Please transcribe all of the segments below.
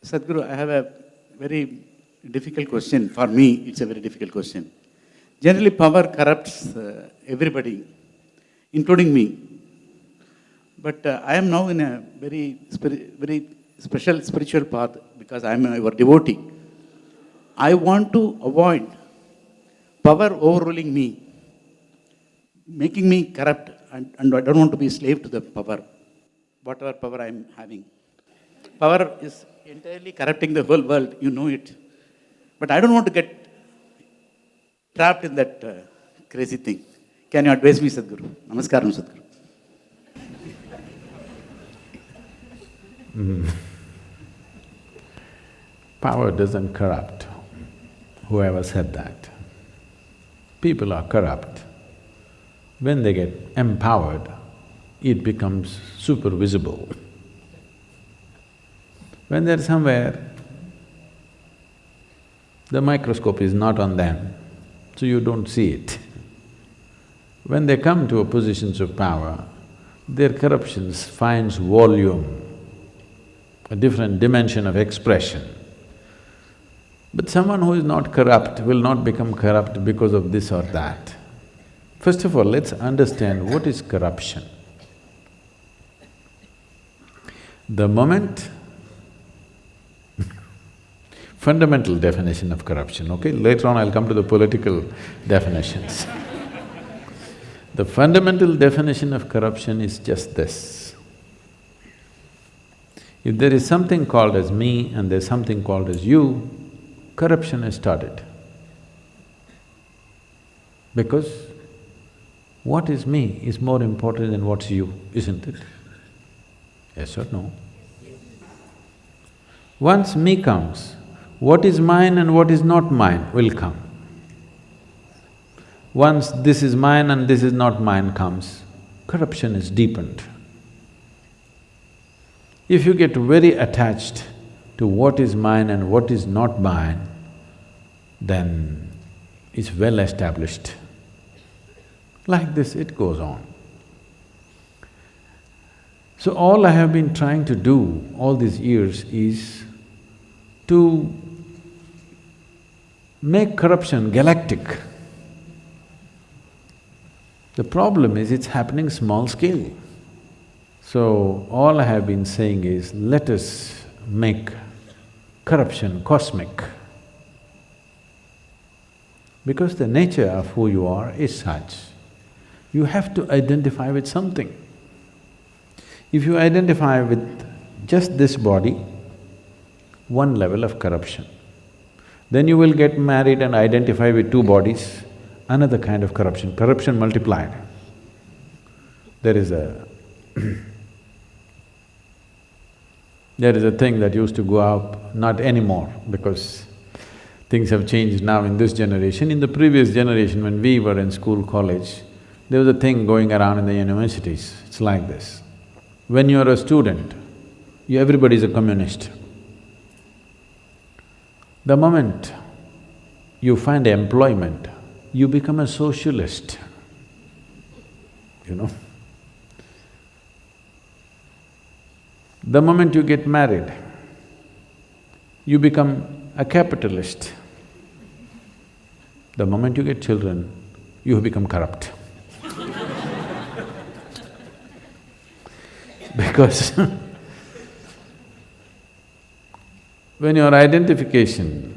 Sadhguru, I have a very difficult question. For me, it's a very difficult question. Generally, power corrupts everybody, including me. But I am now in a very special spiritual path because I am your devotee. I want to avoid power overruling me, making me corrupt, and I don't want to be a slave to the power, whatever power I am having. Power is entirely corrupting the whole world, you know it. But I don't want to get trapped in that crazy thing. Can you advise me, Sadhguru? Namaskaram, Sadhguru. Power doesn't corrupt. Whoever said that? People are corrupt. When they get empowered, it becomes super visible. When they're somewhere, the microscope is not on them, so you don't see it. When they come to positions of power, their corruptions finds volume, a different dimension of expression. But someone who is not corrupt will not become corrupt because of this or that. First of all, let's understand what is corruption. The moment fundamental definition of corruption, okay? Later on I'll come to the political definitions. The fundamental definition of corruption is just this. If there is something called as me and there's something called as you, corruption has started. Because what is me is more important than what's you, isn't it? Yes or no? Once me comes, what is mine and what is not mine will come. Once this is mine and this is not mine comes, corruption is deepened. If you get very attached to what is mine and what is not mine, then it's well established. Like this, it goes on. So all I have been trying to do all these years is to make corruption galactic. The problem is it's happening small scale. So all I have been saying is, let us make corruption cosmic. Because the nature of who you are is such, you have to identify with something. If you identify with just this body, one level of corruption. Then you will get married and identify with two bodies, another kind of corruption, corruption multiplied. There is a there is a thing that used to go up, not anymore because things have changed now in this generation. In the previous generation, when we were in school, college, there was a thing going around in the universities, it's like this. When you're a student, everybody's a communist. The moment you find employment, you become a socialist, you know. The moment you get married, you become a capitalist. The moment you get children, you become corrupt. Because when your identification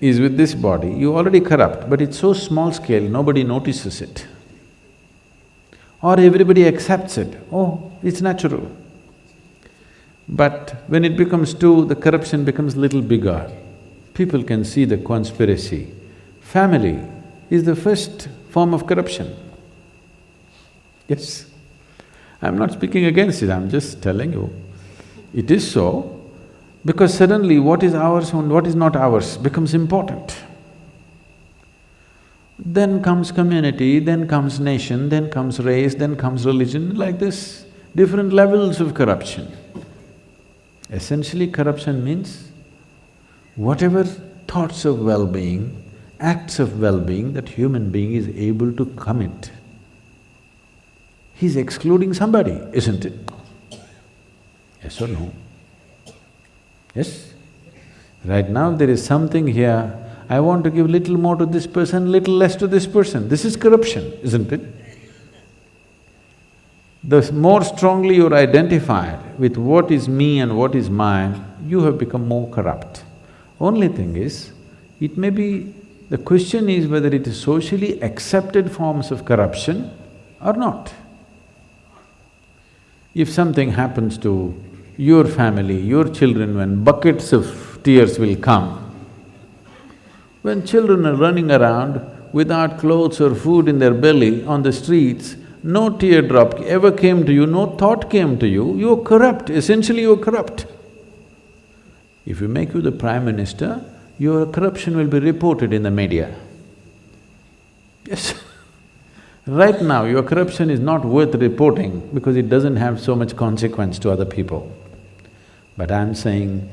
is with this body, you're already corrupt, but it's so small scale, nobody notices it. Or everybody accepts it, oh, it's natural. But when it becomes two, the corruption becomes little bigger. People can see the conspiracy. Family is the first form of corruption. Yes. I'm not speaking against it, I'm just telling you. It is so, because suddenly what is ours and what is not ours becomes important. Then comes community, then comes nation, then comes race, then comes religion, like this, different levels of corruption. Essentially, corruption means whatever thoughts of well-being, acts of well-being that human being is able to commit, he's excluding somebody, isn't it? Yes or no? Yes? Right now there is something here, I want to give little more to this person, little less to this person. This is corruption, isn't it? The more strongly you're identified with what is me and what is mine, you have become more corrupt. Only thing is, it may be… the question is whether it is socially accepted forms of corruption or not. If something happens to your family, your children, when buckets of tears will come, when children are running around without clothes or food in their belly on the streets, no teardrop ever came to you, no thought came to you, you're corrupt, essentially you're corrupt. If you make you the Prime Minister, your corruption will be reported in the media. Yes. Right now, your corruption is not worth reporting because it doesn't have so much consequence to other people. But I'm saying,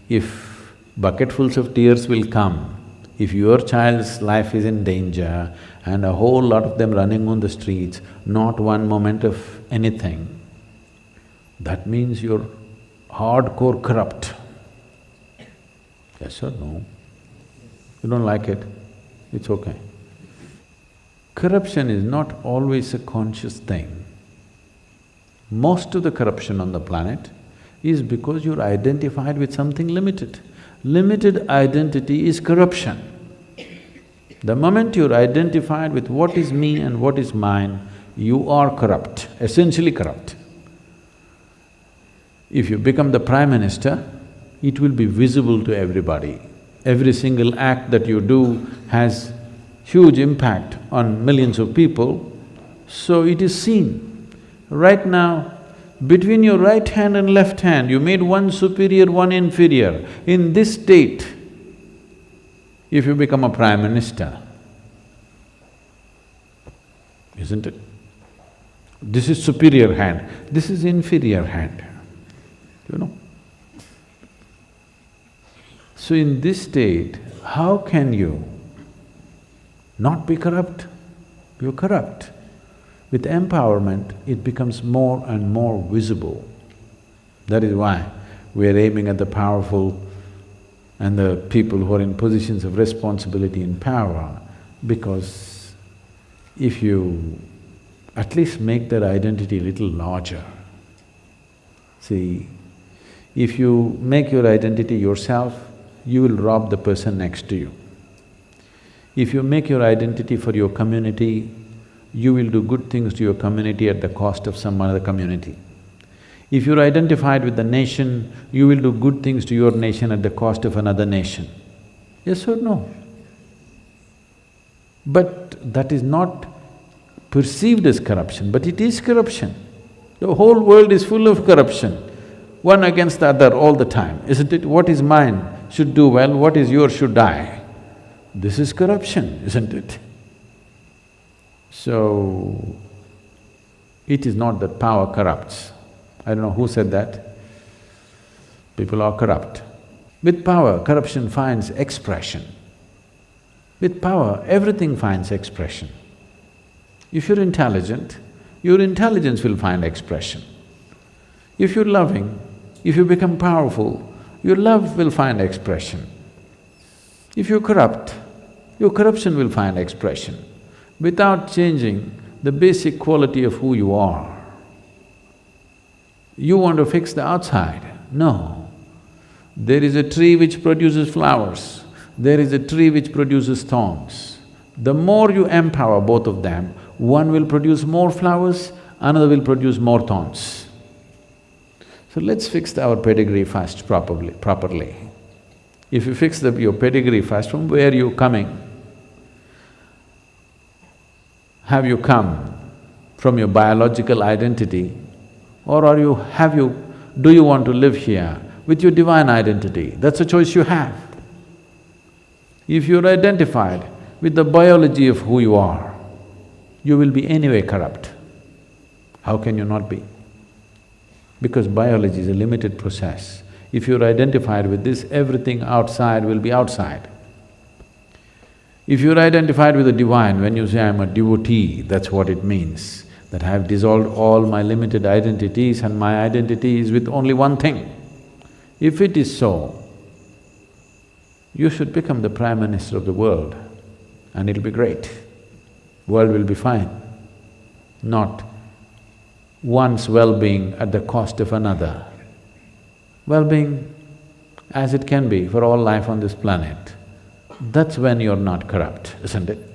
if bucketfuls of tears will come, if your child's life is in danger and a whole lot of them running on the streets, not one moment of anything, that means you're hardcore corrupt. Yes or no? You don't like it? It's okay. Corruption is not always a conscious thing. Most of the corruption on the planet is because you're identified with something limited. Limited identity is corruption. The moment you're identified with what is me and what is mine, you are corrupt, essentially corrupt. If you become the Prime Minister, it will be visible to everybody. Every single act that you do has huge impact on millions of people, so it is seen. Right now, between your right hand and left hand, you made one superior, one inferior. In this state, if you become a Prime Minister, isn't it? This is superior hand, this is inferior hand, you know. So in this state, how can you not be corrupt? You're corrupt. With empowerment, it becomes more and more visible. That is why we're aiming at the powerful and the people who are in positions of responsibility and power, because if you at least make their identity a little larger. See, if you make your identity yourself, you will rob the person next to you. If you make your identity for your community, you will do good things to your community at the cost of some other community. If you're identified with the nation, you will do good things to your nation at the cost of another nation. Yes or no? But that is not perceived as corruption, but it is corruption. The whole world is full of corruption, one against the other all the time, isn't it? What is mine should do well, what is yours should die. This is corruption, isn't it? So, it is not that power corrupts. I don't know who said that. People are corrupt. With power, corruption finds expression. With power, everything finds expression. If you're intelligent, your intelligence will find expression. If you're loving, if you become powerful, your love will find expression. If you're corrupt, your corruption will find expression, without changing the basic quality of who you are. You want to fix the outside? No. There is a tree which produces flowers, there is a tree which produces thorns. The more you empower both of them, one will produce more flowers, another will produce more thorns. So let's fix our pedigree first properly. If you fix your pedigree first, from where you're coming, have you come from your biological identity, or do you want to live here with your divine identity? That's a choice you have. If you're identified with the biology of who you are, you will be anyway corrupt. How can you not be? Because biology is a limited process. If you're identified with this, everything outside will be outside. If you're identified with the divine, when you say, I'm a devotee, that's what it means, that I have dissolved all my limited identities and my identity is with only one thing. If it is so, You should become the Prime Minister of the world and it'll be great. World will be fine. Not one's well-being at the cost of another. Well-being as it can be for all life on this planet. That's when you're not corrupt, isn't it?